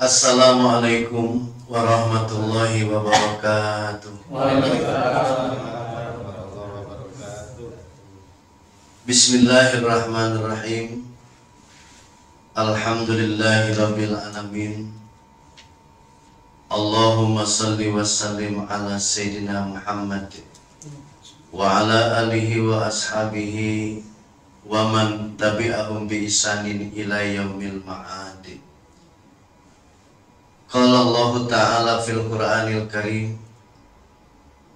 Assalamualaikum warahmatullahi wabarakatuh. Bismillahirrahmanirrahim. Alhamdulillahirabbil alamin. Allahumma salli wa sallim ala sayyidina Muhammad wa ala alihi wa ashabihi wa man tabi'ahum bi ihsanin ila yaumil ma'ad. Qala Allah Ta'ala fil Qur'anil Karim.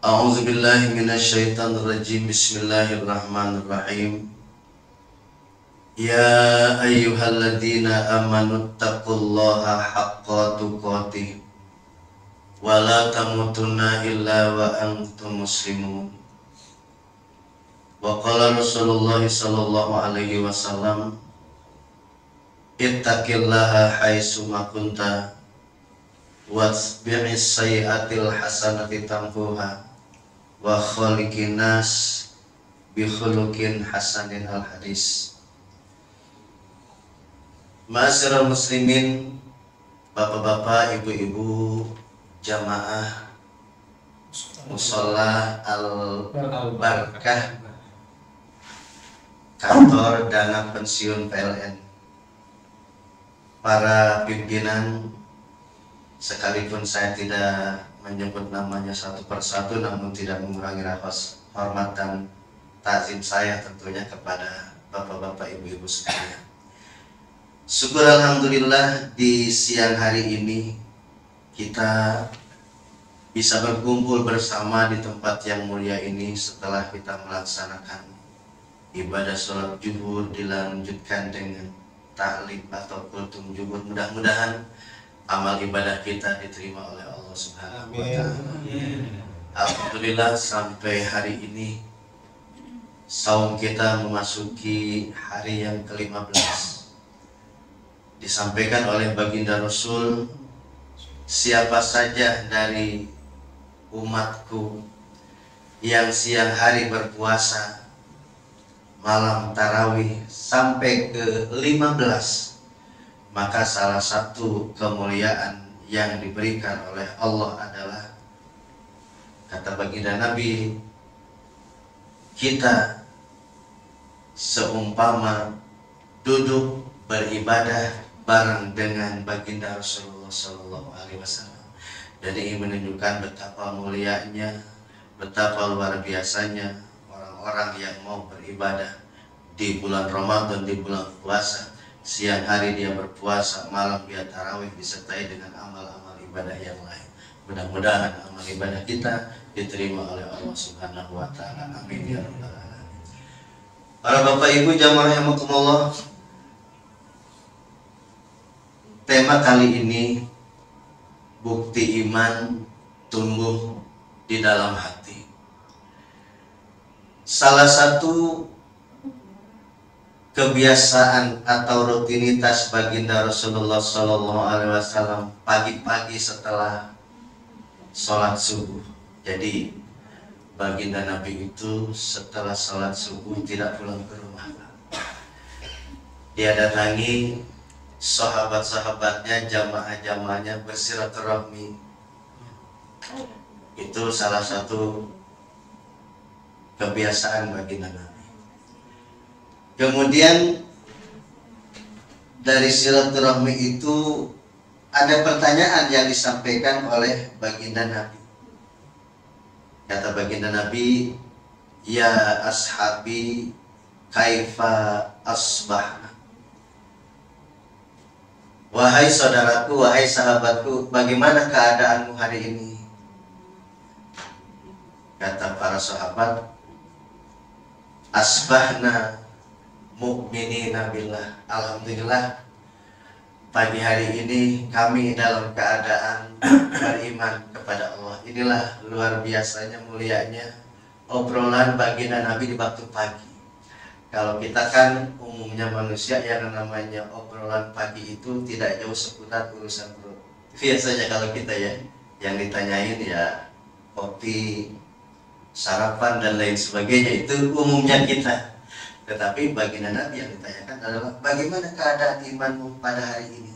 A'udzu billahi minasyaitonir rajim. Bismillahirrahmanirrahim. Ya ayyuhalladzina amanu taqullaha haqqa tuqatih wa la tamutunna illa wa antum muslimun. Wa qala Rasulullah sallallahu alaihi wasallam, ittaqillaha haitsu ma kunta wasbi'is sayyi'atil hasanati tamhuha wa khaliqin nas bi khuluqin hasanin. Al hadis. Ma'asyiral muslimin, bapak-bapak, ibu-ibu, jamaah Musholla Al-Barakah, kantor dana pensiun PLN, para pimpinan, sekalipun saya tidak menyebut namanya satu persatu, namun tidak mengurangi rasa hormat dan takzim saya tentunya kepada bapak-bapak, ibu-ibu sekalian. Syukur alhamdulillah di siang hari ini kita bisa berkumpul bersama di tempat yang mulia ini setelah kita melaksanakan ibadah sholat zuhur dilanjutkan dengan ta'lim atau kultum zuhur. Mudah-mudahan amal ibadah kita diterima oleh Allah Subhanahu wa Ta'ala. Alhamdulillah sampai hari ini saum kita memasuki hari yang ke-15. Disampaikan oleh baginda Rasul, siapa saja dari umatku yang siang hari berpuasa, malam tarawih sampai ke-15, maka salah satu kemuliaan yang diberikan oleh Allah adalah, kata baginda Nabi, kita seumpama duduk beribadah bareng dengan baginda Rasulullah Sallallahu Alaihi Wasallam. Dan ini menunjukkan betapa mulianya, betapa luar biasanya orang-orang yang mau beribadah di bulan Ramadan, di bulan puasa. Siang hari dia berpuasa, malam dia tarawih disertai dengan amal-amal ibadah yang lain. Mudah-mudahan amal ibadah kita diterima oleh Allah Subhanahu wa Ta'ala. Amin ya rabbal alamin. Para bapak ibu jamaah rahimakumullah, tema kali ini, bukti iman tumbuh di dalam hati. Salah satu kebiasaan atau rutinitas baginda Rasulullah Sallallahu Alaihi Wasallam pagi-pagi setelah sholat subuh. Jadi baginda Nabi itu setelah sholat subuh tidak pulang ke rumah. Dia datangi sahabat-sahabatnya, jamaah-jamaahnya, bersilaturahmi. Itu salah satu kebiasaan baginda Nabi. Kemudian dari silaturahmi itu ada pertanyaan yang disampaikan oleh baginda Nabi. Kata baginda Nabi, ya ashabi kaifa asbah. Wahai saudaraku, wahai sahabatku, bagaimana keadaanmu hari ini? Kata para sahabat, asbahna mu'minina billah. Alhamdulillah, pagi hari ini kami dalam keadaan beriman kepada Allah. Inilah luar biasanya, mulianya obrolan baginda Nabi di waktu pagi. Kalau kita kan umumnya manusia yang namanya obrolan pagi itu tidak jauh seputar urusan perut. Biasanya kalau kita ya, yang ditanyain ya kopi, sarapan dan lain sebagainya, itu umumnya kita. Tetapi baginda Nabi yang ditanyakan adalah bagaimana keadaan imanmu pada hari ini.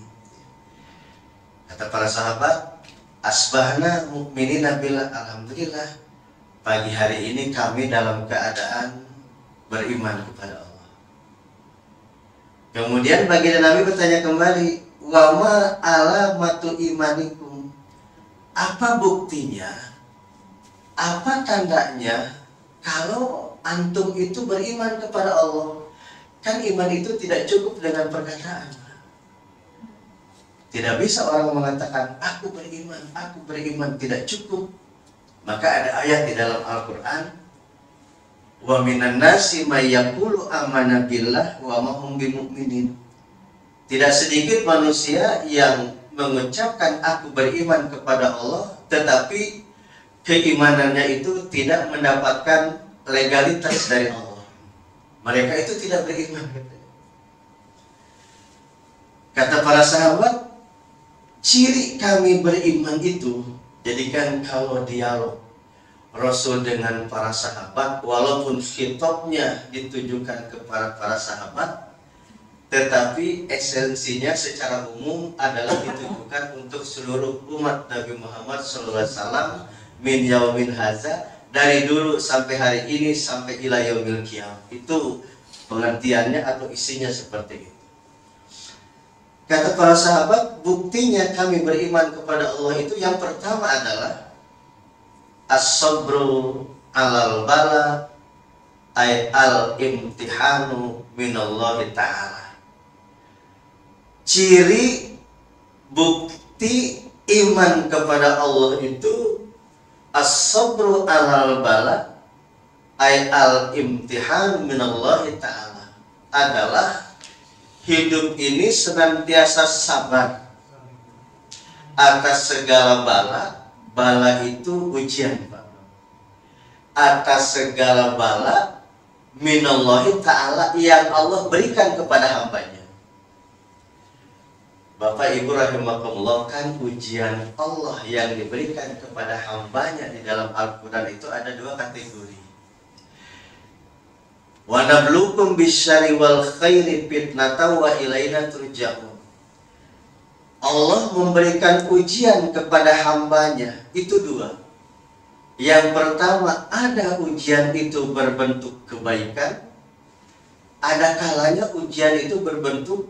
Kata para sahabat, asbahna mu'minina billah, alhamdulillah pagi hari ini kami dalam keadaan beriman kepada Allah. Kemudian baginda Nabi bertanya kembali, wa ma alamatu imanikum, apa buktinya, apa tandanya kalau antum itu beriman kepada Allah? Kan iman itu tidak cukup dengan perkataan. Tidak bisa orang mengatakan aku beriman, tidak cukup. Maka ada ayat di dalam Al-Quran, wa minan nasi may yaqulu amanna billah wa ma hum bimumin. Tidak sedikit manusia yang mengucapkan aku beriman kepada Allah, tetapi keimanannya itu tidak mendapatkan legalitas dari Allah. Mereka itu tidak beriman. Kata para sahabat, ciri kami beriman itu, jadikan kalau dialog Rasul dengan para sahabat, walaupun khitabnya ditujukan kepada para sahabat, tetapi esensinya secara umum adalah ditujukan untuk seluruh umat Nabi Muhammad SAW min yaumin haza, dari dulu sampai hari ini sampai ila yaumil qiyamah. Itu pengertiannya atau isinya seperti itu. Kata para sahabat, buktinya kami beriman kepada Allah itu yang pertama adalah as-sabru alal bala ay al-imtihanu minallahi ta'ala. Ciri bukti iman kepada Allah itu as-sabru alal bala ay al-imtihanu minallahi ta'ala, adalah hidup ini senantiasa sabar atas segala bala. Bala itu ujian, Pak. Atas segala bala minallahi ta'ala yang Allah berikan kepada hambanya. Bapak Ibu rahimakumullah, kan ujian Allah yang diberikan kepada hambanya di dalam Al-Quran itu ada dua kategori. Wa nabluukum bisyarri wal khairi fitnatan wa ilaina turja'un. Allah memberikan ujian kepada hambanya itu dua. Yang pertama, ada ujian itu berbentuk kebaikan, ada kalanya ujian itu berbentuk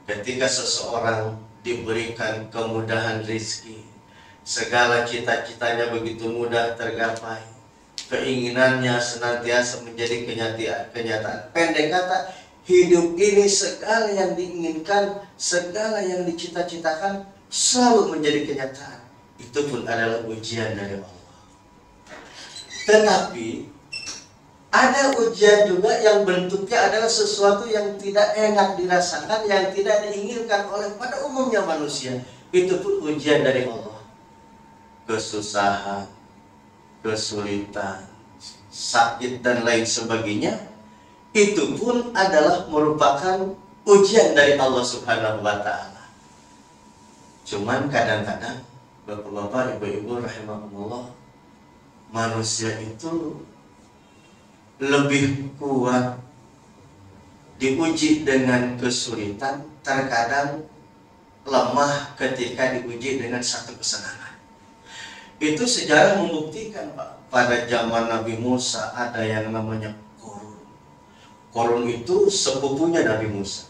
ketika seseorang diberikan kemudahan rezeki, segala cita-citanya begitu mudah tergapai, keinginannya senantiasa menjadi kenyataan. Pendek kata, hidup ini segala yang diinginkan, segala yang dicita-citakan selalu menjadi kenyataan. Itu pun adalah ujian dari Allah. Tetapi ada ujian juga yang bentuknya adalah sesuatu yang tidak enak dirasakan, yang tidak diinginkan oleh pada umumnya manusia. Itu pun ujian dari Allah. Kesusahan, kesulitan, sakit dan lain sebagainya, itu pun adalah merupakan ujian dari Allah Subhanahu wa Ta'ala. Cuman kadang-kadang Bapak-bapak, Ibu-ibu rahimakumullah, manusia itu lebih kuat diuji dengan kesulitan, terkadang lemah ketika diuji dengan satu kesenangan. Itu sejarah membuktikan, Pak. Pada zaman Nabi Musa ada yang namanya Korun. Korun itu sepupunya Nabi Musa.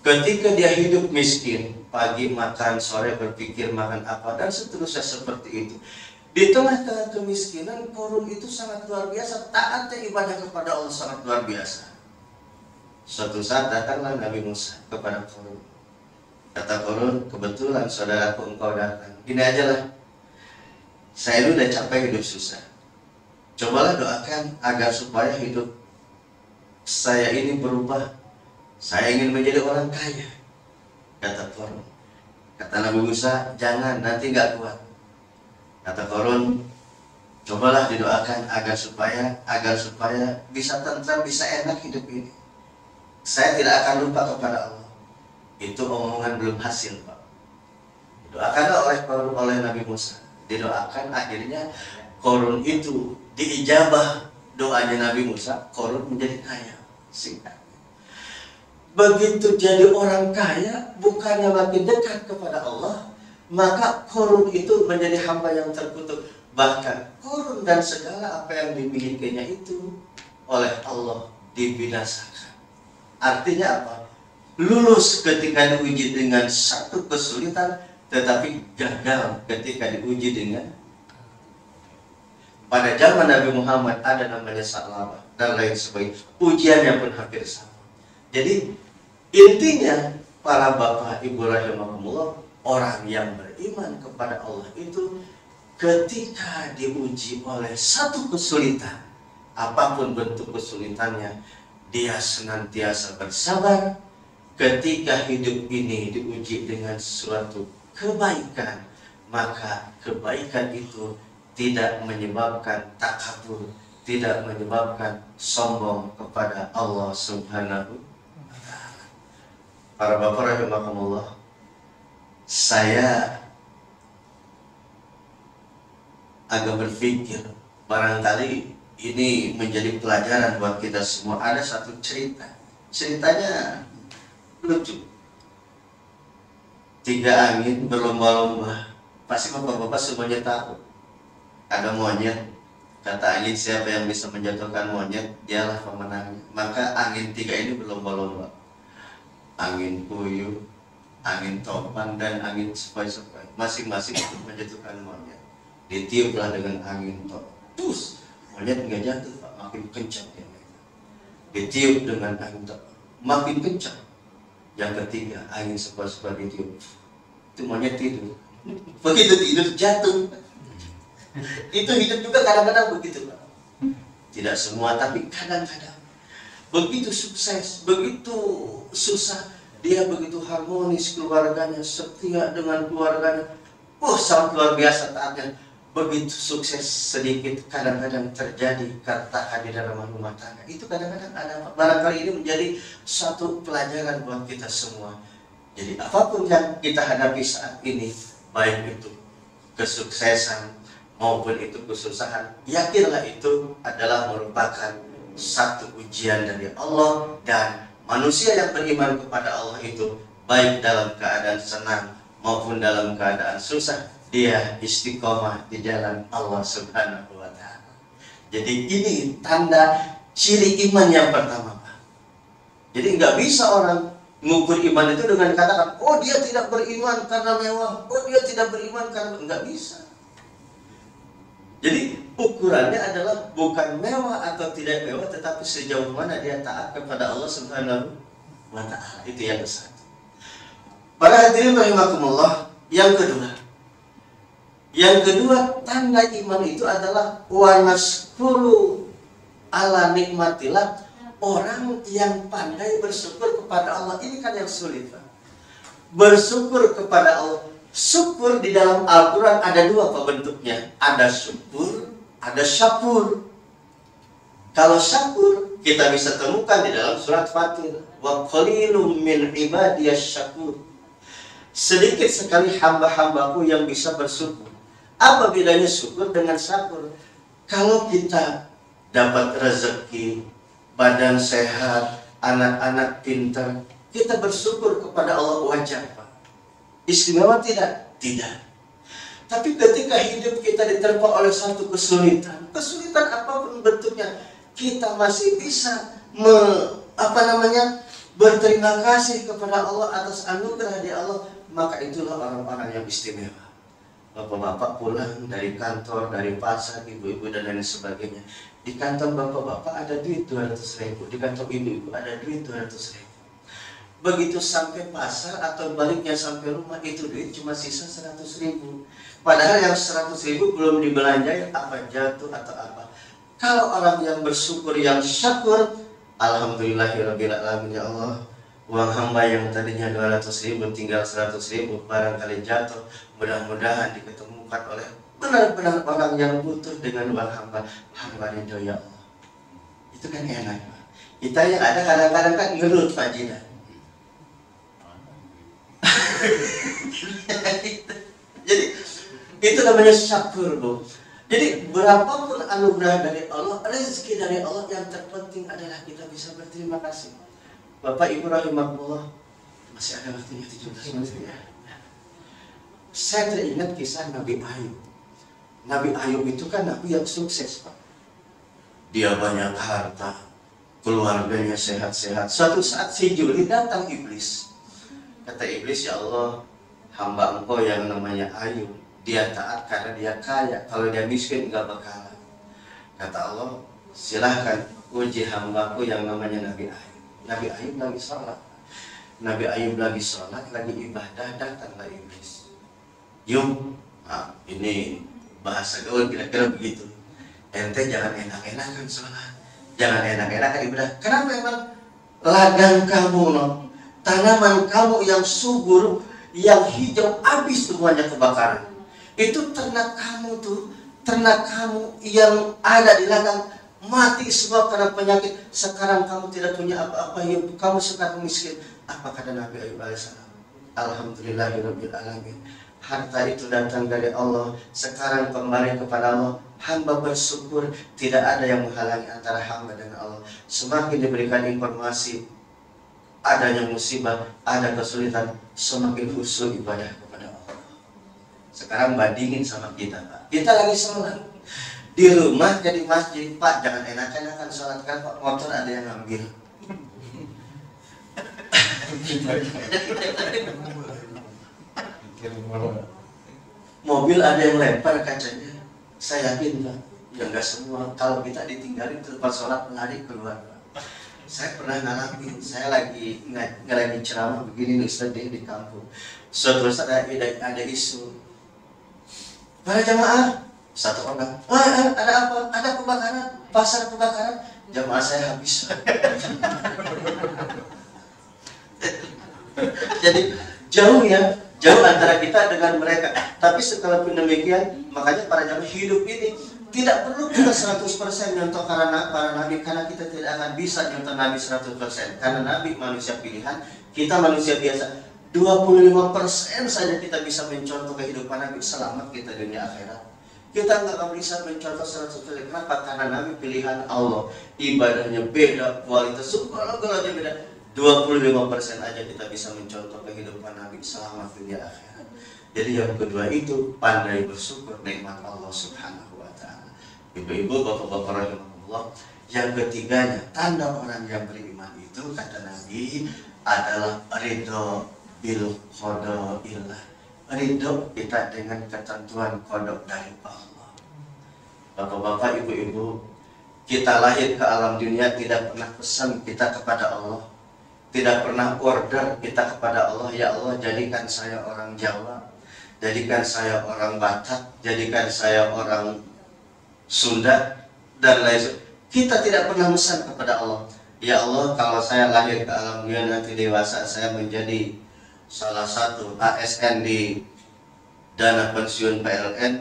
Ketika dia hidup miskin, pagi makan, sore berpikir makan apa, dan seterusnya seperti itu. Di tengah-tengah kemiskinan, Korun itu sangat luar biasa, taatnya ibadah kepada Allah sangat luar biasa. Suatu saat datanglah Nabi Musa kepada Korun. Kata Korun, kebetulan saudaraku engkau datang. Gini aja lah, saya ini udah capek hidup susah. Cobalah doakan agar supaya hidup saya ini berubah. Saya ingin menjadi orang kaya. Kata Korun. Kata Nabi Musa, jangan, nanti nggak kuat. Kata Korun, cobalah didoakan agar supaya bisa tentram, bisa enak hidup ini. Saya tidak akan lupa kepada Allah. Itu omongan belum hasil, Pak. Didoakanlah oleh Nabi Musa. Didoakan, akhirnya Korun itu diijabah doanya Nabi Musa. Korun menjadi kaya. Singkat. Begitu jadi orang kaya, bukan bukannya makin dekat kepada Allah, maka Qarun itu menjadi hamba yang terkutuk. Bahkan Qarun dan segala apa yang dimilikinya itu oleh Allah dibinasakan. Artinya apa? Lulus ketika diuji dengan satu kesulitan, tetapi gagal ketika diuji dengan. Pada zaman Nabi Muhammad ada namanya Sa'labah dan lain sebagainya. Ujiannya pun hampir sama. Jadi intinya para bapak ibu rahimahumullah, orang yang beriman kepada Allah itu ketika diuji oleh satu kesulitan, apapun bentuk kesulitannya, dia senantiasa bersabar. Ketika hidup ini diuji dengan suatu kebaikan, maka kebaikan itu tidak menyebabkan takabur, tidak menyebabkan sombong kepada Allah Subhanahu wa ta'ala. Para bapak rahimakumullah, saya agak berpikir barangkali ini menjadi pelajaran buat kita semua. Ada satu cerita, ceritanya lucu. 3 angin berlomba-lomba. Pasti bapak-bapak semuanya tahu. Ada monyet, kata angin siapa yang bisa menjatuhkan monyet, dialah pemenangnya. Maka angin 3 ini berlomba-lomba. Angin puyuh, angin topan, dan angin sepoi-sepoi. Masing-masing untuk menjatuhkan monyet. Ditiuplah dengan angin topan. Terus monyet nggak jatuh, Pak, makin kencang dia. Ditiup dengan angin topan, makin kencang. Yang ketiga, angin sepoi-sepoi ditiup. Itu monyet tidur. Begitu tidur jatuh. Itu hidup juga kadang-kadang begitu, Pak. Tidak semua, tapi kadang-kadang. Begitu sukses, begitu susah, dia begitu harmonis keluarganya, setia dengan keluarganya. Sangat luar biasa taatnya. Begitu sukses sedikit, kadang-kadang terjadi kata di dalam rumah tangga. Itu kadang-kadang ada. Barangkali ini menjadi satu pelajaran buat kita semua. Jadi apapun yang kita hadapi saat ini, baik itu kesuksesan maupun itu kesusahan, yakinlah itu adalah merupakan satu ujian dari Allah. Dan manusia yang beriman kepada Allah itu, baik dalam keadaan senang maupun dalam keadaan susah, dia istiqomah di jalan Allah Subhanahu wa ta'ala. Jadi ini tanda ciri iman yang pertama, Pak. Jadi nggak bisa orang mengukur iman itu dengan katakan, oh dia tidak beriman karena mewah, oh dia tidak beriman karena, nggak bisa. Jadi ukurannya adalah bukan mewah atau tidak mewah, tetapi sejauh mana dia taat kepada Allah Subhanahu wa ta'ala. Itu yang satu. Para hadirin rahimakumullah, yang kedua, tanda iman itu adalah wanaskuru ala nikmatillah, orang yang pandai bersyukur kepada Allah. Ini kan yang sulit, Pak. Bersyukur kepada Allah. Syukur di dalam Al-Quran ada 2 Pak bentuknya. Ada syukur, ada syakur. Kalau syakur kita bisa temukan di dalam surat Fatir. Wa qalilum min ibadiyas syakur. Sedikit sekali hamba-hambaku yang bisa bersyukur. Apa bedanya syukur dengan syakur? Kalau kita dapat rezeki, badan sehat, anak-anak pintar, kita bersyukur kepada Allah, wajar, Pak. Istimewa tidak? Tidak. Tapi ketika hidup kita diterpa oleh satu kesulitan apapun bentuknya, kita masih bisa berterima kasih kepada Allah atas anugerah di Allah, maka itulah orang-orang yang istimewa. Bapak-bapak pulang dari kantor, dari pasar, ibu-ibu dan lain sebagainya. Di kantor bapak-bapak ada duit 200.000, di kantor ibu-ibu ada duit 200.000. Begitu sampai pasar atau baliknya sampai rumah, itu duit cuma sisa 100.000. Padahal yang 100.000 belum dibelanjain, apa jatuh atau apa. Kalau orang yang bersyukur, yang syakur, alhamdulillahirabbil alamin, ya Allah, uang hamba yang tadinya 200.000 tinggal 100.000, barangkali jatuh. Mudah-mudahan diketemukan oleh benar-benar orang yang butuh dengan uang hamba ridho, ya Allah. Itu kan enak, Pak. Kita yang ada kadang-kadang kan ngerut, Pak Jina. Jadi itu namanya syakur, Bu. Jadi berapapun anugerah dari Allah, rezeki dari Allah, yang terpenting adalah kita bisa berterima kasih. Bapak Ibu rahimahullah, Masih ada waktunya 17 menit ya. Saya teringat kisah Nabi Ayub. Nabi Ayub itu kan nabi yang sukses, Pak. Dia banyak harta, keluarganya sehat-sehat. Suatu saat si Juli datang iblis. Kata iblis, ya Allah, hamba engkau yang namanya Ayub, dia taat karena dia kaya. Kalau dia miskin enggak bakalan. Kata Allah, silahkan uji hambaku yang namanya Nabi Ayub. Nabi Ayub lagi sholat. Nabi Ayub lagi sholat, lagi ibadah, datanglah iblis. Yum, ini bahasa gaul kira-kira begitu. Ente jangan enak-enakan sholat, jangan enak-enakan ibadah. Kenapa emang? Ladang kamu, no? Tanaman kamu yang subur, yang hijau, habis semuanya kebakaran. Itu ternak kamu tuh, ternak kamu yang ada di ladang mati semua karena penyakit. Sekarang kamu tidak punya apa-apa, kamu sekarang miskin. Apa kata Nabi Ayub alaihissalam? Alhamdulillahirabbil alamin. Harta itu datang dari Allah, sekarang kembali kepada Allah. Hamba bersyukur, tidak ada yang menghalangi antara hamba dengan Allah. Semakin diberikan informasi adanya musibah, ada kesulitan, semakin khusyuk ibadah kepada Allah. Sekarang bandingin sama kita, Pak. Kita lagi sholat di rumah jadi masjid, Pak. Jangan enak-enakan sholat, kan Pak, motor ada yang ngambil. Mobil ada yang lempar kacanya. Saya yakin, Pak, ya enggak semua. Kalau kita ditinggalin tempat sholat, lari keluar, Pak. Saya pernah ngalamin. Saya lagi ceramah begini nih, Ustaz, di kampung. Suatu saat ada isu, para jamaah, satu orang, wah, ada apa? Ada kebakaran, pasar kebakaran. Jamaah saya habis. Jadi jauh ya, jauh antara kita dengan mereka. Tapi sekalipun demikian, makanya para jamaah hidup ini tidak perlu kita 100% nyontoh karena para nabi, karena kita tidak akan bisa nyontoh nabi 100%. Karena nabi manusia pilihan, kita manusia biasa. 25% saja kita bisa mencontoh kehidupan nabi, selamat kita dunia akhirat. Kita nggak akan bisa mencontoh 100%. Kenapa? Karena nabi pilihan Allah, ibadahnya beda, kualitas segala-galanya beda. 25% aja kita bisa mencontoh kehidupan nabi, selamat dunia akhirat. Jadi yang kedua itu pandai bersyukur nikmat Allah Subhanahu wa ta'ala. Ibu-ibu, bapak-bapak rahimahullah. Yang ketiganya, tanda orang yang beriman itu kata Nabi adalah ridho bil qada'illah. Ridho kita dengan ketentuan kodok dari Allah. Bapak-bapak, ibu-ibu, kita lahir ke alam dunia tidak pernah pesan kita kepada Allah, tidak pernah order kita kepada Allah, ya Allah jadikan saya orang Jawa, jadikan saya orang Batak, jadikan saya orang Sunda, dan lain sebagainya. Kita tidak pernah pesan kepada Allah, ya Allah kalau saya lahir ke alam dunia nanti dewasa saya menjadi salah satu ASN di dana pensiun PLN,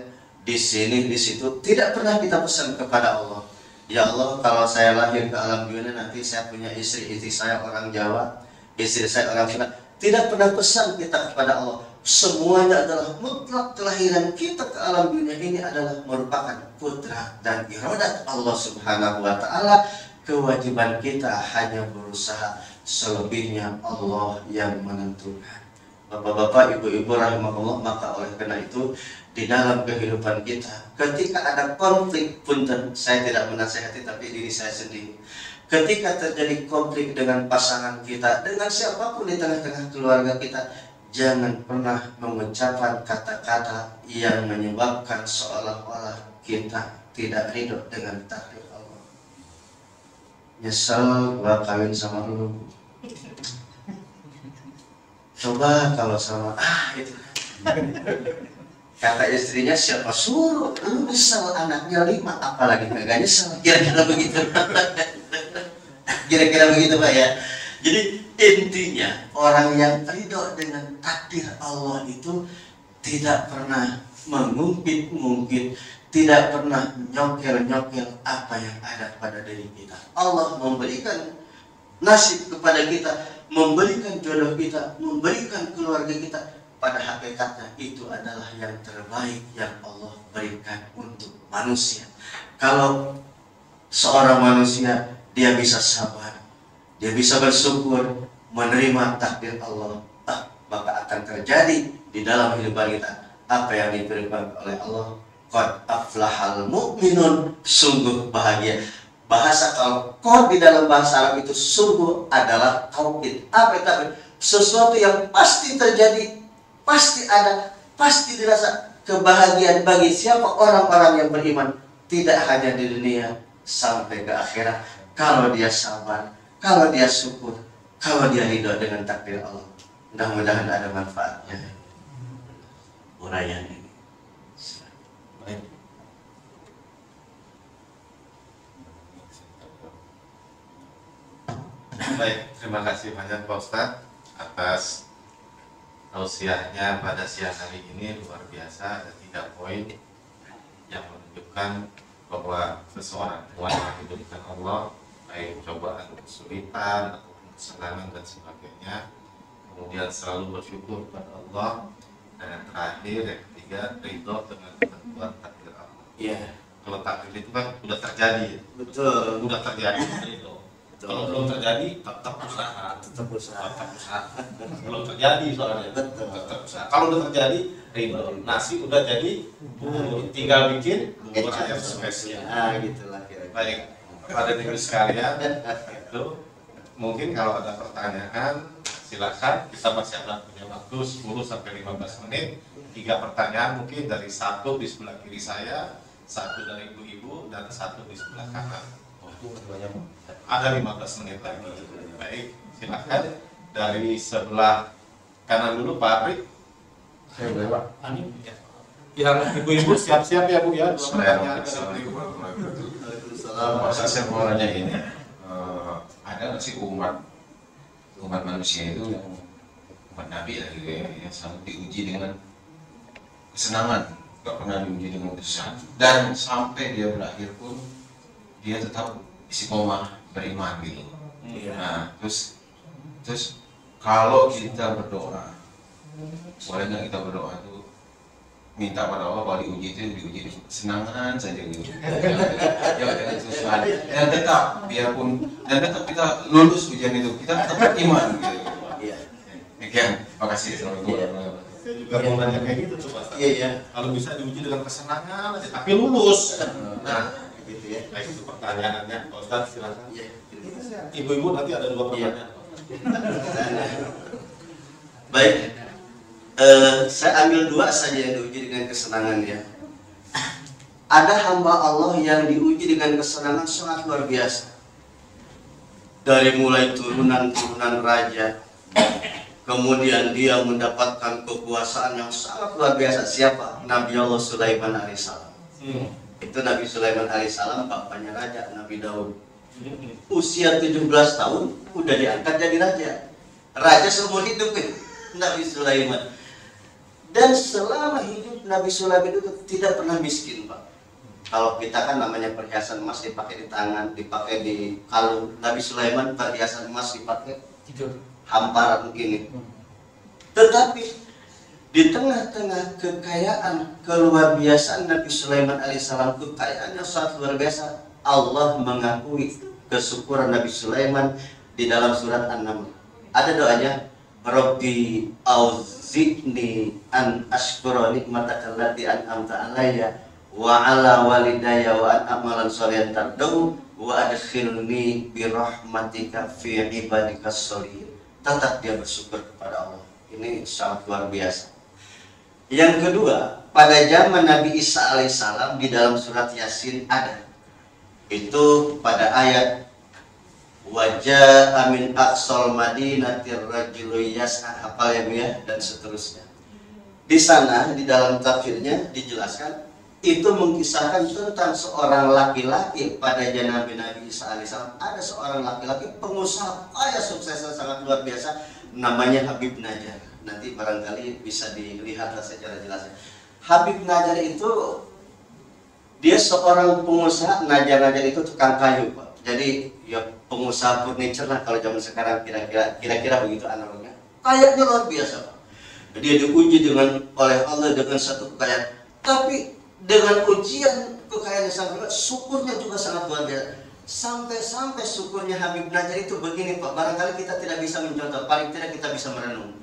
di sini di situ. Tidak pernah kita pesan kepada Allah, ya Allah kalau saya lahir ke alam dunia nanti saya punya istri saya orang Jawa, istri saya orang Sunda. Tidak pernah pesan kita kepada Allah. Semuanya adalah mutlak. Kelahiran kita ke alam dunia ini adalah merupakan kudrat dan iradat Allah Subhanahu wa ta'ala. Kewajiban kita hanya berusaha, selebihnya Allah yang menentukan. Bapak-bapak, ibu-ibu rahimahullah, maka oleh karena itu di dalam kehidupan kita ketika ada konflik, punten, saya tidak menasihati tapi diri saya sendiri. Ketika terjadi konflik dengan pasangan kita, dengan siapapun di tengah-tengah keluarga kita, jangan pernah mengucapkan kata-kata yang menyebabkan seolah-olah kita tidak ridho dengan takdir Allah. Nyesel gua kawin sama lu. Coba kalau sama itu. Kata istrinya, siapa suruh lu nyesel, anaknya 5, apalagi kagak nyesel. Kira-kira begitu. Kira-kira begitu, Pak ya. Jadi intinya orang yang ridho dengan takdir Allah itu tidak pernah mengungkit-ungkit, tidak pernah nyokel-nyokel apa yang ada pada diri kita. Allah memberikan nasib kepada kita, memberikan jodoh kita, memberikan keluarga kita. Pada hakikatnya itu adalah yang terbaik yang Allah berikan untuk manusia. Kalau seorang manusia dia bisa sabar, dia bisa bersyukur, menerima takdir Allah, maka akan terjadi di dalam kehidupan kita apa yang diberikan oleh Allah. Qad aflahal mu'minun, sungguh bahagia. Bahasa kalau qad di dalam bahasa Arab itu sungguh adalah taukid. Apa itu? Sesuatu yang pasti terjadi, pasti ada, pasti dirasa. Kebahagiaan bagi siapa? Orang-orang yang beriman, tidak hanya di dunia, sampai ke akhirat. Kalau dia sabar, kalau dia syukur, kalau dia ridho dengan takdir Allah. Mudah-mudahan ada manfaatnya uraian ini. Baik. Baik, terima kasih banyak Pak Ustadz atas tausiahnya pada siang hari ini. Luar biasa, ada 3 poin yang menunjukkan bahwa seseorang yang diberikan Allah, baik cobaan, kesulitan, ataupun kesenangan dan sebagainya, kemudian selalu bersyukur kepada Allah, dan yang terakhir, yang ketiga, ridho dengan ketentuan takdir Allah. Iya, Kalau takdir itu kan sudah terjadi, betul. sudah terjadi ridho. Kalau belum terjadi, tetap usaha. Tetap usaha. Tetap usaha. Belum terjadi soalnya. Betul. Tetap usaha. Kalau udah terjadi, ridho. Nasi udah jadi, tinggal bikin bubur ayam spesial. Ah, gitulah kira-kira. Baik, pada negeri sekalian, itu mungkin kalau ada pertanyaan, silakan. Kita masih ada punya waktu 10 sampai 15 menit. 3 pertanyaan mungkin dari 1 di sebelah kiri saya, 1 dari ibu-ibu, dan 1 di sebelah kanan. Ada 15 menit lagi. Baik, silakan dari sebelah kanan dulu Pak Apri. Saya boleh Pak. Yang ibu-ibu siap-siap ya Bu ya. Assalamualaikum. Masa saya mau nanya ini, ada nggak sih umat manusia itu yang umat Nabi gitu ya, yang selalu diuji dengan kesenangan, nggak pernah diuji dengan kesusahan, dan sampai dia berakhir pun dia tetap istiqomah beriman gitu. Nah, terus kalau kita berdoa, boleh nggak kita berdoa tuh minta pada Allah kalau diuji dengan kesenangan saja gitu. Jangan dengan kesusahan. Dan tetap tetap kita lulus ujian itu, kita tetap beriman gitu. Iya. Demikian, makasih. Assalamualaikum warahmatullahi wabarakatuh. Saya juga mau nanya kayak gitu tuh Pak. Iya. Kalau bisa diuji dengan kesenangan aja, tapi lulus. Nah, Gitu ya. baik itu pertanyaannya. Pak Ustadz silakan. Iya. Ibu-ibu nanti ada 2 pertanyaan. Baik. Saya ambil 2 saja yang diuji dengan kesenangan ya. Ada hamba Allah yang diuji dengan kesenangan sangat luar biasa. Dari mulai turunan-turunan raja, kemudian dia mendapatkan kekuasaan yang sangat luar biasa. Siapa? Nabi Allah Sulaiman alaihissalam. Itu Nabi Sulaiman alaihissalam, bapaknya raja Nabi Daud. Usia 17 tahun udah diangkat jadi raja. Raja seumur hidup Nabi Sulaiman. Dan selama hidup Nabi Sulaiman itu tidak pernah miskin, Pak. Kalau kita kan namanya perhiasan emas dipakai di tangan, dipakai di kalung. Nabi Sulaiman perhiasan emas dipakai hamparan begini. Tetapi di tengah-tengah kekayaan keluar biasa Nabi Sulaiman alaihissalam, kekayaannya sangat luar biasa, Allah mengakui kesyukuran Nabi Sulaiman di dalam surat An-Naml. Ada doanya, Rabbi auzi'ni an ashkura nikmataka allati an'amta alayya wa ala walidayya wa an a'malan sholihan tardahu wa adkhilni bi rahmatika fi ibadikas sholihin. Tetap dia bersyukur kepada Allah. Ini sangat luar biasa. Yang kedua, pada zaman Nabi Isa alaihissalam di dalam surat Yasin ada. Itu pada ayat wajah amin aqsal madinatir rajulu yas'a, hafal ya Bu ya, dan seterusnya. Di sana di dalam tafsirnya dijelaskan itu mengisahkan tentang seorang laki-laki pada zaman Nabi Isa alaihissalam. Ada seorang laki-laki pengusaha kaya sukses sangat luar biasa, namanya Habib Najjar. Nanti barangkali bisa dilihat secara jelasnya. Habib Najjar itu dia seorang pengusaha. Najjar itu tukang kayu, Pak. Jadi ya pengusaha furniture lah kalau zaman sekarang, kira-kira begitu analognya. Kayaknya luar biasa, Pak. Dia diuji oleh Allah dengan satu kekayaan, tapi dengan ujian kekayaan yang sangat berat, syukurnya juga sangat luar biasa. Sampai syukurnya Habib Najjar itu begini, Pak. Barangkali kita tidak bisa mencontoh, paling tidak kita bisa merenung.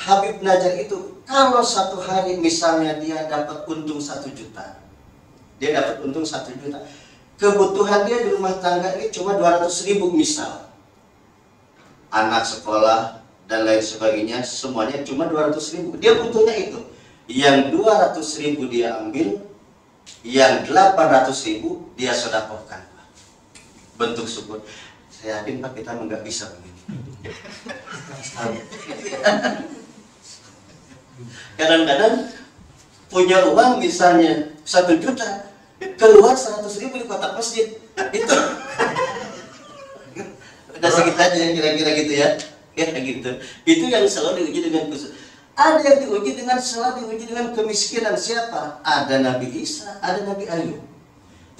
Habib Najjar itu kalau satu hari misalnya dia dapat untung 1 juta, dia dapat untung 1 juta, kebutuhan dia di rumah tangga ini cuma 200.000 misal, anak sekolah dan lain sebagainya semuanya cuma 200.000, dia butuhnya itu. Yang 200.000 dia ambil, yang 800.000 dia sedekahkan. Bentuk syukur. Saya yakin Pak kita nggak bisa begini. Kadang-kadang punya uang misalnya 1 juta, keluar 100.000 di kotak masjid, itu udah segitu aja kira-kira gitu ya, ya gitu. Itu yang selalu diuji dengan khusus. Ada yang diuji dengan selalu diuji dengan kemiskinan. Siapa? Ada Nabi Isa, ada Nabi Ayub.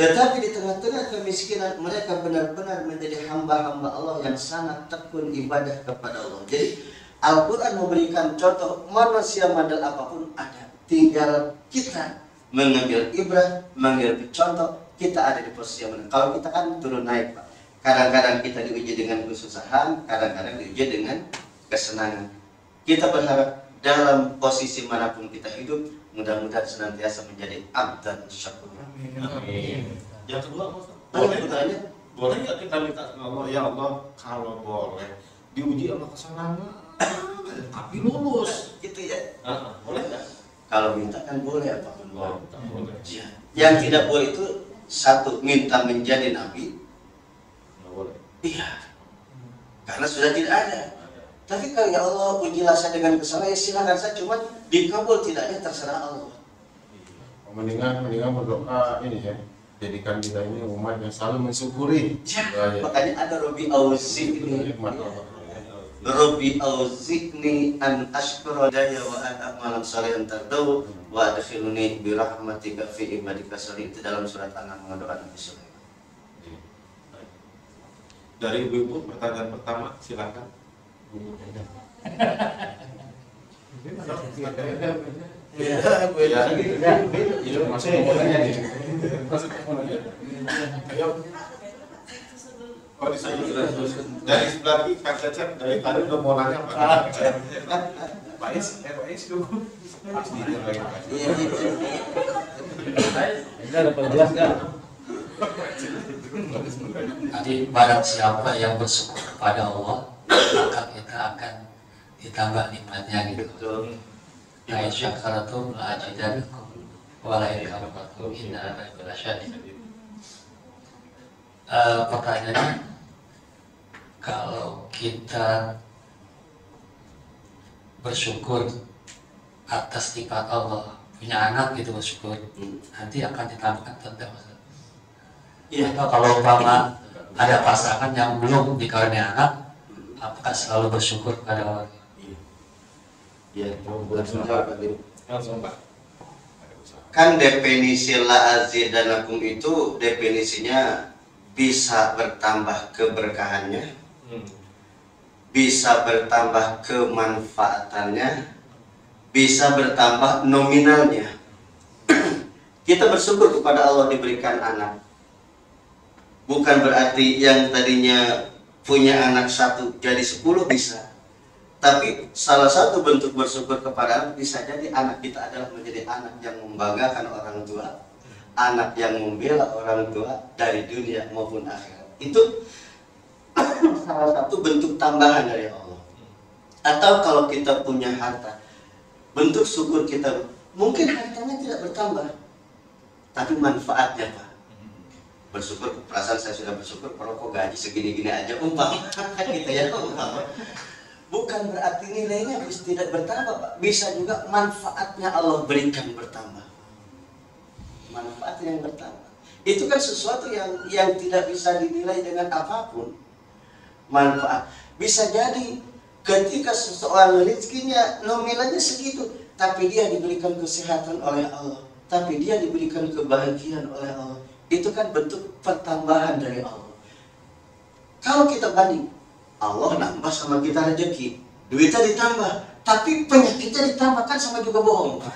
Tetapi di tengah-tengah kemiskinan mereka benar-benar menjadi hamba-hamba Allah yang sangat tekun ibadah kepada Allah. Jadi Al-Quran memberikan contoh manusia mandal apapun ada. Tinggal kita mengambil ibrah, mengambil contoh. Kita ada di posisi yang mana. Kalau kita kan turun naik Pak. Kadang-kadang kita diuji dengan kesusahan, kadang-kadang diuji dengan kesenangan. Kita berharap dalam posisi manapun kita hidup, mudah-mudahan senantiasa menjadi abdan syakur. Amin. Yang kedua, Boleh bertanya? boleh nggak kita minta ke Allah, ya Allah, kalau boleh diuji sama kesenangan, tapi lulus, Gitu ya. boleh nggak? Kalau minta kan boleh apapun boleh. Boleh. Ya. Yang tidak boleh itu satu, minta menjadi nabi. Nggak boleh. Iya. Karena sudah tidak ada. Tapi kalau ya Allah ujilah saya dengan kesalahan, ya silakan saya, cuman dikabul tidaknya terserah Allah. Mendingan berdoa ini ya, jadikan kita ini umat yang selalu mensyukuri. Ya, makanya ada Robi Auzi'ni, Robi Auzi'ni an ashkura daya wa an amalan salihan tardau wa adkhiluni bi rahmatika fi ibadika sholih. Itu dalam surat An-Nahl mendoa Nabi Sulaiman. Dari ibu-ibu pertanyaan pertama, silakan. Dari sebelah kiri Kang Cecep dari tadi udah mau nanya Pak. Pak Is dulu. Pasti itu lagi. Jadi barang siapa yang bersyukur kepada Allah, maka kita akan ditambah nikmatnya gitu. Betul. Nah, syakaratum la azidannakum wa la in kafartum inna adzabi lasyadid. Pertanyaannya, kalau kita bersyukur atas nikmat Allah, punya anak gitu bersyukur, nanti akan ditambahkan tentang masa. Iya. Atau kalau umpama ada pasangan yang belum dikaruniai anak, apakah selalu bersyukur pada Allah? Ya, Langsung Pak. kan definisi la azidanakum itu definisinya bisa bertambah keberkahannya, bisa bertambah kemanfaatannya, bisa bertambah nominalnya. Kita bersyukur kepada Allah diberikan anak. Bukan berarti yang tadinya punya anak 1 jadi 10 bisa. Tapi salah satu bentuk bersyukur kepada anak bisa jadi anak kita adalah menjadi anak yang membanggakan orang tua, anak yang membela orang tua dari dunia maupun akhirat. Itu salah satu bentuk tambahan dari Allah. Atau kalau kita punya harta, bentuk syukur kita mungkin hartanya tidak bertambah, tapi manfaatnya Pak. Bersyukur, perasaan saya sudah bersyukur, perokok gaji segini-gini aja umpama gitu ya, umpama. Bukan berarti nilainya tidak bertambah Pak. Bisa juga manfaatnya Allah berikan bertambah. Manfaatnya yang bertambah. Itu kan sesuatu yang tidak bisa dinilai dengan apapun. Manfaat. Bisa jadi ketika seseorang rezekinya nominalnya segitu, tapi dia diberikan kesehatan oleh Allah, tapi dia diberikan kebahagiaan oleh Allah. Itu kan bentuk pertambahan dari Allah. Kalau kita banding, Allah nambah sama kita rezeki, duitnya ditambah, tapi penyakitnya ditambahkan sama juga bohong.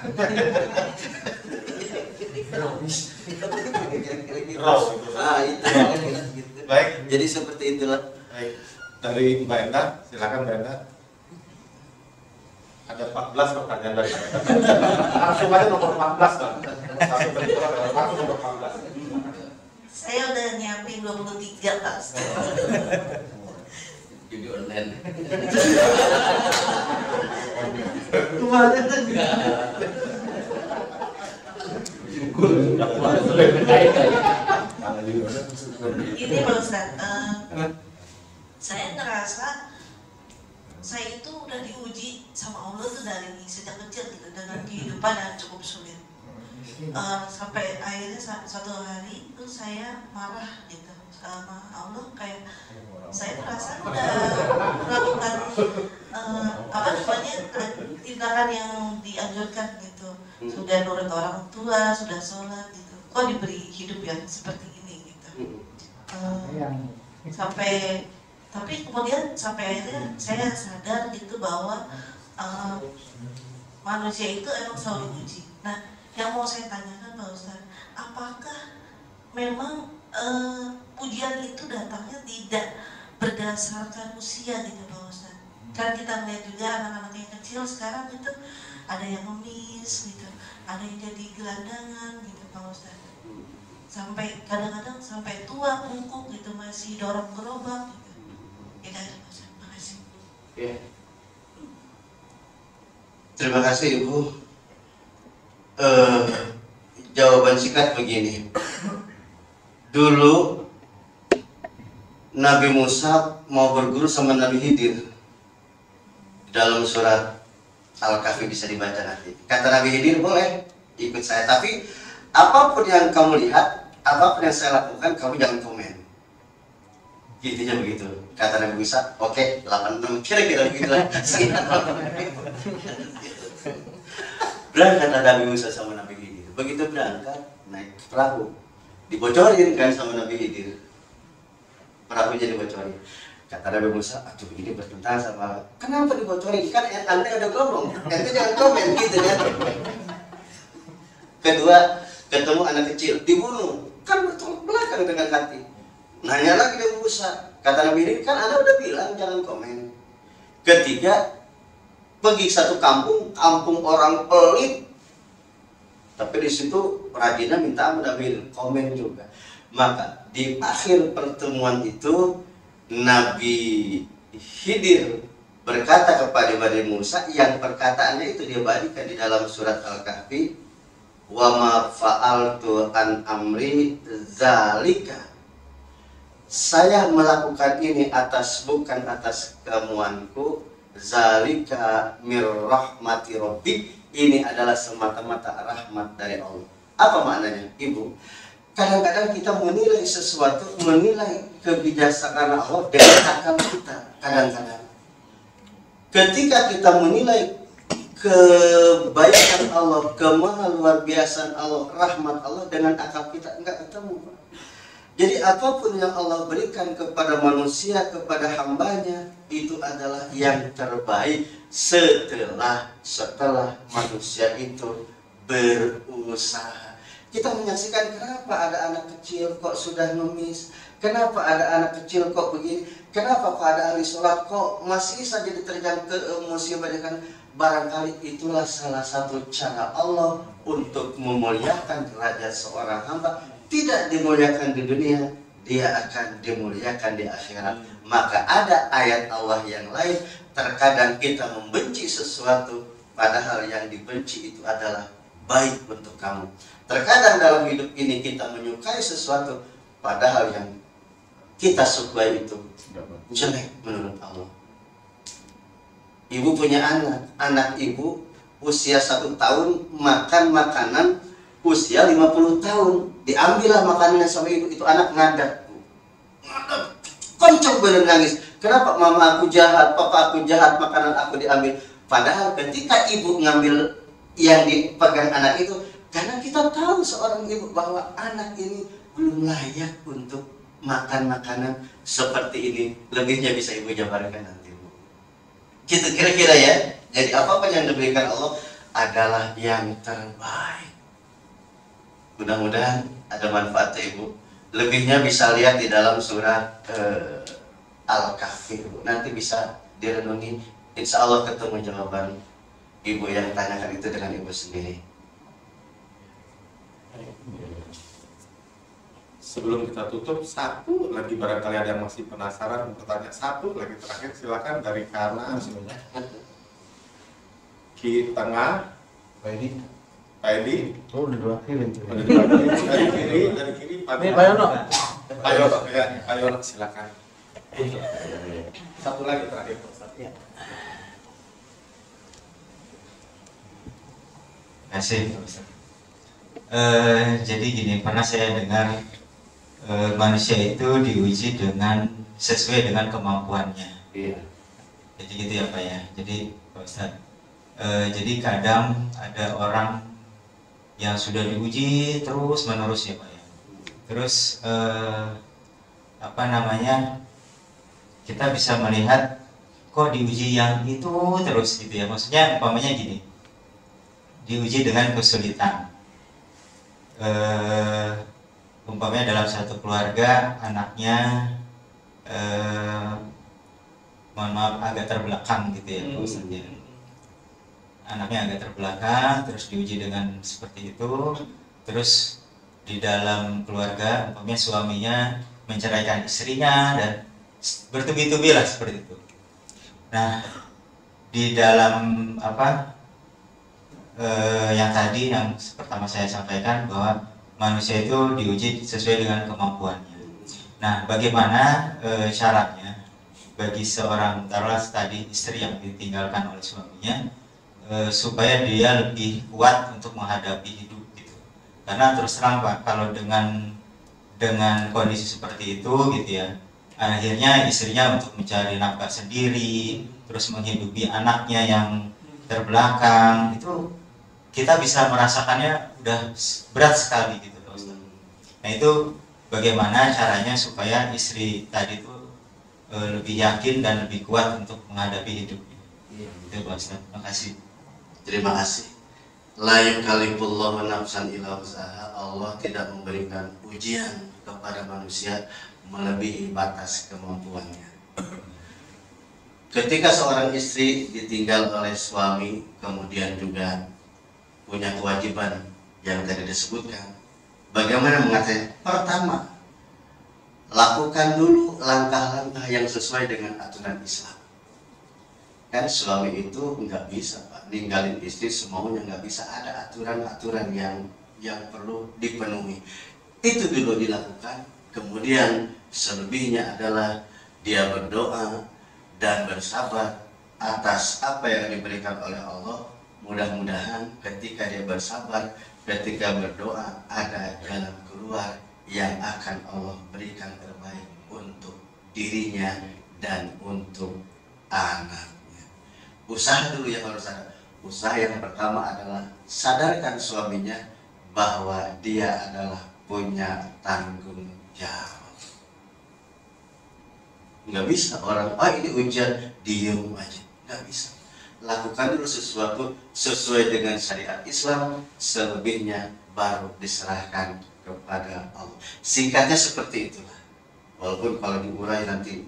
Baik. Jadi seperti itulah. Baik. Dari Mbak Enda, silakan Mbak Enda. Ada 14 pertanyaan dari saya. Langsung aja nomor 14 kan. Langsung nomor 14. Saya udah nyiapin 23 Pak. Judi online. Kemarin ini Pak Ustadz, saya ngerasa saya itu udah diuji sama Allah tuh dari sejak kecil gitu, dengan kehidupan yang cukup sulit. Sampai akhirnya suatu hari itu saya marah gitu sama Allah, kayak saya merasa udah melakukan apa namanya tindakan yang dianjurkan gitu, sudah nurut orang tua, sudah sholat gitu, kok diberi hidup yang seperti ini gitu. Tapi kemudian sampai akhirnya saya sadar gitu bahwa manusia itu emang selalu diuji. Nah, yang mau saya tanyakan Pak Ustadz, apakah memang ujian itu datangnya tidak berdasarkan usia gitu Pak Ustadz? Kan kita melihat juga anak-anak yang kecil sekarang itu ada yang ngemis gitu, ada yang jadi gelandangan gitu Pak Ustadz. Sampai kadang-kadang sampai tua bungkuk gitu, masih dorong gerobak gitu. Ya, Pak Ustadz, makasih. Ya. Terima kasih Ibu. Jawaban singkat begini. Dulu Nabi Musa mau berguru sama Nabi Khidir. Dalam surat Al-Kahfi bisa dibaca nanti. Kata Nabi Khidir, boleh ikut saya, tapi apapun yang kamu lihat, apapun yang saya lakukan, kamu jangan komen. Intinya begitu. Kata Nabi Musa, oke, 86 kira-kira begitulah. Berangkatlah Nabi Musa sama Nabi Khidir. Begitu berangkat, naik perahu, dibocorin kan sama Nabi Khidir. Perahunya dibocorin. Kata Nabi Musa, aduh ini bertentangan sama, kenapa dibocorin? Kan anda udah ngomong, ente jangan komen gitu kan. Kedua, ketemu anak kecil, dibunuh. Kan bertolak belakang dengan hati. Nanya lagi Nabi Musa, kata Nabi Khidir, kan anda udah bilang jangan komen. Ketiga, pergi satu kampung orang pelit, tapi di situ rajinnya minta ampun, Nabi komen juga. Maka di akhir pertemuan itu Nabi Khidir berkata kepada Nabi Musa, yang perkataannya itu dia balikan di dalam surat Al-Kahfi, wa ma fa'altu an amri zalika, saya melakukan ini bukan atas kemuanku, zalika mir rahmati rabbi, ini adalah semata-mata rahmat dari Allah. Apa maknanya Ibu? Kadang-kadang kita menilai sesuatu, menilai kebijaksanaan Allah dengan akal kita. Kadang-kadang ketika kita menilai kebaikan Allah, kemaha luar biasaan Allah, rahmat Allah dengan akal kita enggak ketemu. Jadi apapun yang Allah berikan kepada manusia, kepada hambanya, itu adalah yang terbaik setelah manusia itu berusaha. Kita menyaksikan kenapa ada anak kecil kok sudah ngemis, kenapa ada anak kecil kok begini, kenapa kok ada ahli sholat kok masih saja diterjang ke musibah. Kan barangkali itulah salah satu cara Allah untuk memuliakan derajat seorang hamba. Tidak dimuliakan di dunia, dia akan dimuliakan di akhirat. Maka ada ayat Allah yang lain, terkadang kita membenci sesuatu padahal yang dibenci itu adalah baik untuk kamu. Terkadang dalam hidup ini kita menyukai sesuatu padahal yang kita sukai itu jelek menurut Allah. Ibu punya anak ibu usia 1 tahun makan makanan usia 50 tahun. Diambillah makanannya sama ibu, itu anak ngadat. Koncok bener nangis. Kenapa mama aku jahat, papa aku jahat, makanan aku diambil. Padahal ketika ibu ngambil yang dipegang anak itu, karena kita tahu seorang ibu bahwa anak ini belum layak untuk makan makanan seperti ini. Lebihnya bisa ibu jabarkan nanti, Bu. Gitu kira-kira ya. Jadi apapun yang diberikan Allah adalah yang terbaik. Mudah-mudahan ada manfaatnya Ibu. Lebihnya bisa lihat di dalam surat Al-Kahfi. Nanti bisa direnungi. Insya Allah ketemu jawaban ibu yang tanyakan itu dengan ibu sendiri. Sebelum kita tutup, satu lagi barangkali ada yang masih penasaran bertanya, satu lagi terakhir, silakan dari kanan, kiri tengah, Pak Edi. Oh, udah dua kali. Dari kiri, Pak Yono. Pak Yono, silakan. Satu lagi terakhir, Pak Ustaz. Terima kasih, Pak Ustaz. Jadi gini, pernah saya dengar manusia itu diuji dengan sesuai dengan kemampuannya. Iya. Jadi gitu ya Pak ya. Jadi Pak Ustadz, jadi kadang ada orang yang sudah diuji terus menerus ya Pak ya. Terus apa namanya, kita bisa melihat kok diuji yang itu terus gitu ya. Maksudnya umpamanya gini, diuji dengan kesulitan. Umpamanya dalam satu keluarga anaknya mohon maaf agak terbelakang gitu ya Pak Ustadz ya. Anaknya agak terbelakang, terus diuji dengan seperti itu, terus di dalam keluarga umpamanya suaminya menceraikan istrinya dan bertubi-tubi lah seperti itu. Nah, di dalam apa yang tadi yang pertama saya sampaikan bahwa manusia itu diuji sesuai dengan kemampuannya. Nah, bagaimana syaratnya bagi seorang taruhlah tadi istri yang ditinggalkan oleh suaminya supaya dia lebih kuat untuk menghadapi hidup gitu. Karena terus terang Pak, kalau dengan kondisi seperti itu gitu ya, akhirnya istrinya untuk mencari nafkah sendiri, terus menghidupi anaknya yang terbelakang, itu kita bisa merasakannya udah berat sekali gitu Pak Ustaz. Nah itu bagaimana caranya supaya istri tadi itu lebih yakin dan lebih kuat untuk menghadapi hidup. Itu Pak Ustaz. Terima kasih. Terima kasih. La yukallifullahu nafsan illa wus'aha. Allah tidak memberikan ujian kepada manusia melebihi batas kemampuannya. Ketika seorang istri ditinggal oleh suami, kemudian juga punya kewajiban yang tadi disebutkan, bagaimana mengatasi? Pertama, lakukan dulu langkah-langkah yang sesuai dengan aturan Islam. Kan suami itu nggak bisa Pak, ninggalin istri semaunya, nggak bisa, ada aturan-aturan yang perlu dipenuhi. Itu dulu dilakukan, kemudian selebihnya adalah dia berdoa dan bersabar atas apa yang diberikan oleh Allah. Mudah-mudahan ketika dia bersabar, ketika berdoa, ada jalan keluar yang akan Allah berikan terbaik untuk dirinya dan untuk anaknya. Usaha dulu yang harus ada. Usaha yang pertama adalah sadarkan suaminya bahwa dia adalah punya tanggung jawab. Nggak bisa orang, ini ujian, diem aja. Nggak bisa. Lakukan dulu sesuatu sesuai dengan syariat Islam, selebihnya baru diserahkan kepada Allah. Singkatnya seperti itulah. Walaupun kalau diurai nanti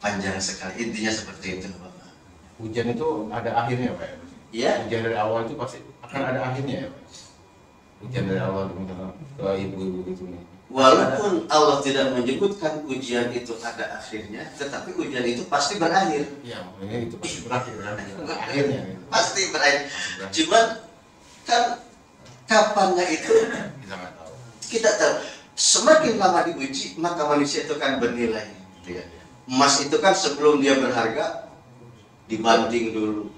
panjang sekali. Intinya seperti itu, Bapak. Ujian itu ada akhirnya, Pak. Iya. Ujian dari awal itu pasti akan ada akhirnya ya, Pak. Ujian dari awal ke ibu-ibu itu nih. Walaupun Allah tidak menyebutkan ujian itu ada akhirnya, tetapi ujian itu pasti berakhir. Iya, makanya itu pasti berakhir kan. Akhirnya. Pasti berakhir. Cuman kan kapannya itu Kita nggak tahu. kita tahu. Semakin lama diuji, maka manusia itu kan bernilai. Gitu ya. Emas itu kan sebelum dia berharga dibanting dulu,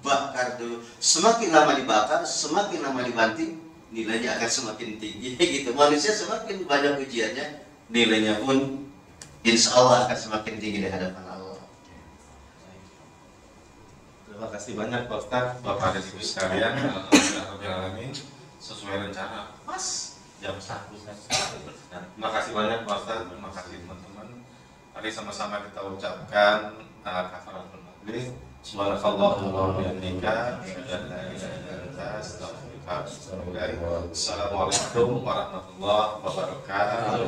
bakar dulu. Semakin lama dibakar, semakin lama dibanting, nilainya akan semakin tinggi. Gitu. Manusia semakin banyak ujiannya, nilainya pun insya Allah akan semakin tinggi di hadapan Allah. Terima kasih banyak Pak Ustadz, Bapak dan Ibu sekalian. Alhamdulillah sesuai rencana pas jam 1. Terima kasih banyak Pak Ustadz, terima kasih teman-teman. Mari sama-sama kita ucapkan kafaratul majlis. Subhanallah wa bihamdika, asyhadu an la ilaha illa anta, astaghfiruka wa atubu ilaik. Assalamualaikum warahmatullahi wabarakatuh.